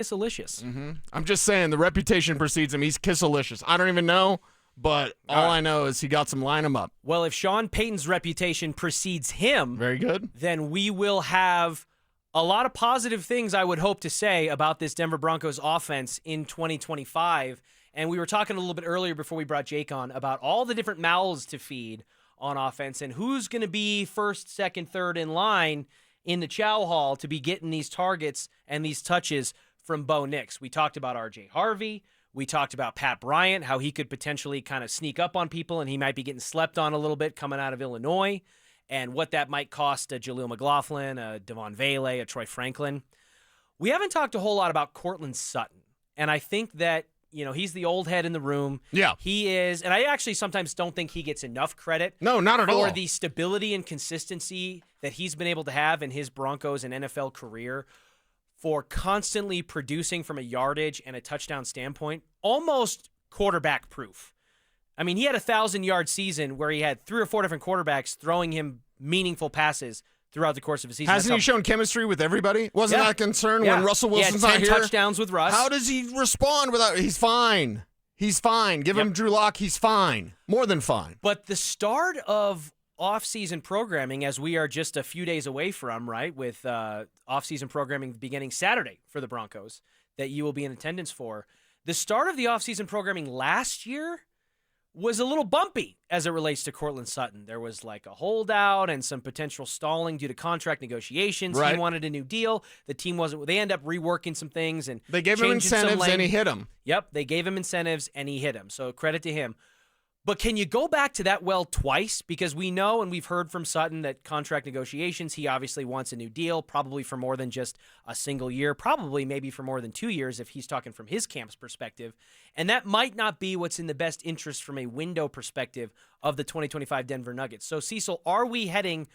Kissalicious. I'm just saying the reputation precedes him. He's kissalicious. I don't even know, but all I know is he got some line him up. Well, if Sean Payton's reputation precedes him, Very good. then we will have a lot of positive things I would hope to say about this Denver Broncos offense in 2025. And we were talking a little bit earlier before we brought Jake on about all the different mouths to feed on offense and who's going to be first, second, third in line in the chow hall to be getting these targets and these touches from Bo Nix. We talked about R.J. Harvey. We talked about Pat Bryant, how he could potentially kind of sneak up on people and he might be getting slept on a little bit coming out of Illinois, and what that might cost a Jaleel McLaughlin, a Devon Vele, a Troy Franklin. We haven't talked a whole lot about Courtland Sutton, and I think that he's the old head in the room. Yeah. He is, and I actually sometimes don't think he gets enough credit. No, not at all. For the stability and consistency that he's been able to have in his Broncos and NFL career, for constantly producing from a yardage and a touchdown standpoint, almost quarterback proof. I mean, he had a 1,000-yard season where he had 3 or 4 different quarterbacks throwing him meaningful passes throughout the course of a season. Hasn't he shown chemistry with everybody? Wasn't that a concern when Russell Wilson's not here? He had 10 touchdowns with Russ. How does he respond without? He's fine. He's fine. Give him Drew Lock. He's fine. More than fine. But the start of off-season programming, as we are just a few days away from, right, with off-season programming beginning Saturday for the Broncos that you will be in attendance for. The start of the off-season programming last year was a little bumpy as it relates to Courtland Sutton. There was like a holdout and some potential stalling due to contract negotiations. Right. He wanted a new deal. The team wasn't. They ended up reworking some things and they gave him incentives and he hit them. Yep, they gave him incentives and he hit them. So credit to him. But can you go back to that well twice? Because we know and we've heard from Sutton that contract negotiations, he obviously wants a new deal, probably for more than just a single year, probably maybe for more than 2 years if he's talking from his camp's perspective. And that might not be what's in the best interest from a window perspective of the 2025 Denver Nuggets. So, Cecil, are we heading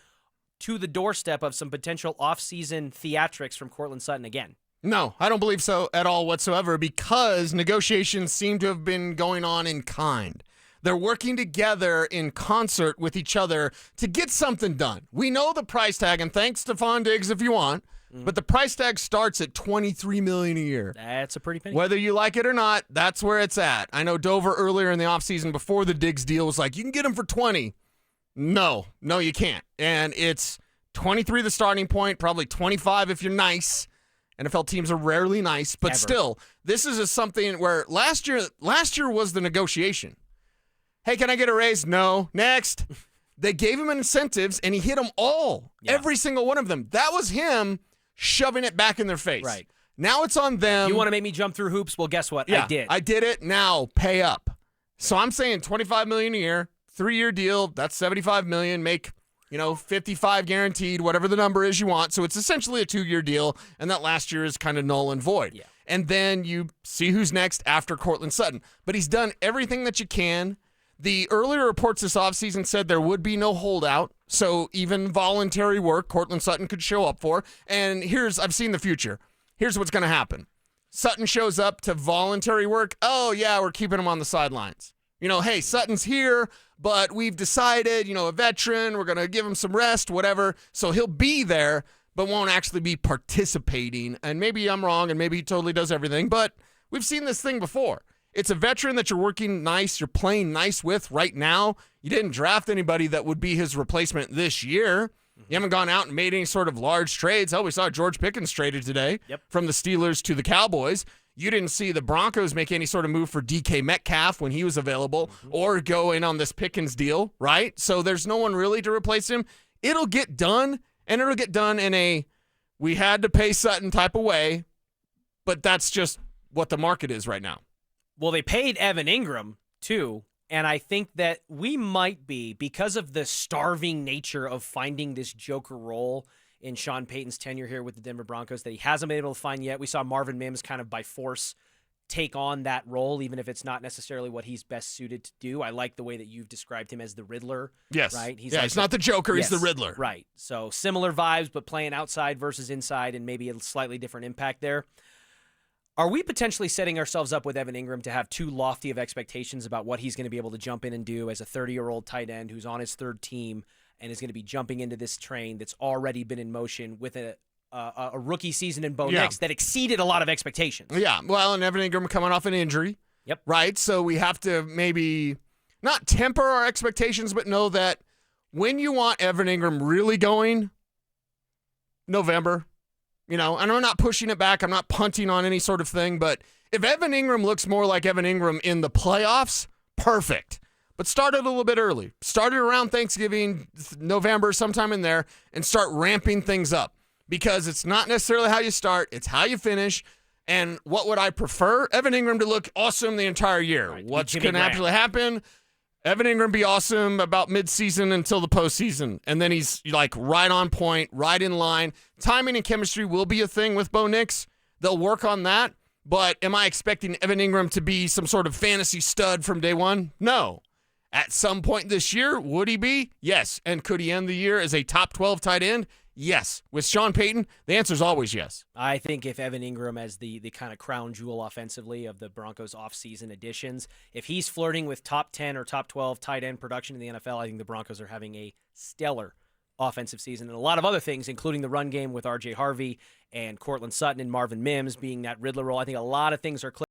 to the doorstep of some potential off-season theatrics from Courtland Sutton again? No, I don't believe so at all whatsoever, because negotiations seem to have been going on in kind. They're working together in concert with each other to get something done. We know the price tag, and thanks Stephon Diggs if you want, but the price tag starts at $23 million a year. That's a pretty penny. Whether you like it or not, that's where it's at. I know Dover earlier in the offseason before the Diggs deal was like, you can get him for 20. No, you can't. And it's 23 the starting point, probably 25 if you're nice. NFL teams are rarely nice, but still, this is something where last year was the negotiation. Hey, can I get a raise? No. Next. They gave him incentives, and he hit them all. Yeah. Every single one of them. That was him shoving it back in their face. Right. Now it's on them. You want to make me jump through hoops? Well, guess what? Yeah, I did. I did it. Now pay up. So I'm saying $25 million a year, 3-year deal. That's $75 million. Make 55 guaranteed, whatever the number is you want. So it's essentially a 2-year deal, and that last year is kind of null and void. Yeah. And then you see who's next after Courtland Sutton. But he's done everything that you can. The earlier reports this offseason said there would be no holdout, so even voluntary work Courtland Sutton could show up for. And I've seen the future. Here's what's going to happen. Sutton shows up to voluntary work. Oh, yeah, we're keeping him on the sidelines. Hey, Sutton's here, but we've decided, a veteran, we're going to give him some rest, whatever. So he'll be there, but won't actually be participating. And maybe I'm wrong, and maybe he totally does everything, but we've seen this thing before. It's a veteran that you're working nice, you're playing nice with right now. You didn't draft anybody that would be his replacement this year. You haven't gone out and made any sort of large trades. We saw George Pickens traded today from the Steelers to the Cowboys. You didn't see the Broncos make any sort of move for DK Metcalf when he was available or go in on this Pickens deal, right? So there's no one really to replace him. It'll get done, and it'll get done in a we had to pay Sutton type of way, but that's just what the market is right now. Well, they paid Evan Engram, too, and I think that we might be, because of the starving nature of finding this joker role in Sean Payton's tenure here with the Denver Broncos that he hasn't been able to find yet. We saw Marvin Mims kind of by force take on that role, even if it's not necessarily what he's best suited to do. I like the way that you've described him as the Riddler. Yes. Right? He's not the Joker, he's the Riddler. Right. So similar vibes, but playing outside versus inside and maybe a slightly different impact there. Are we potentially setting ourselves up with Evan Engram to have too lofty of expectations about what he's going to be able to jump in and do as a 30-year-old tight end who's on his third team and is going to be jumping into this train that's already been in motion with a a rookie season in Bo Yeah. Nix that exceeded a lot of expectations. Yeah, well, and Evan Engram coming off an injury. Yep. Right? So we have to maybe not temper our expectations, but know that when you want Evan Engram really going, November, and I'm not pushing it back. I'm not punting on any sort of thing, but if Evan Engram looks more like Evan Engram in the playoffs, perfect. But start it a little bit early. Start it around Thanksgiving, November, sometime in there, and start ramping things up. Because it's not necessarily how you start, it's how you finish. And what would I prefer? Evan Engram to look awesome the entire year. Right, What's Jimmy going to Graham. actually happen? Evan Engram be awesome about midseason until the postseason. And then he's like right on point, right in line. Timing and chemistry will be a thing with Bo Nix. They'll work on that. But am I expecting Evan Engram to be some sort of fantasy stud from day one? No. At some point this year, would he be? Yes. And could he end the year as a top 12 tight end? Yes. With Sean Payton, the answer is always yes. I think if Evan Engram as the kind of crown jewel offensively of the Broncos offseason additions, if he's flirting with top 10 or top 12 tight end production in the NFL, I think the Broncos are having a stellar offensive season and a lot of other things, including the run game with R.J. Harvey and Courtland Sutton and Marvin Mims being that Riddler role. I think a lot of things are clicking.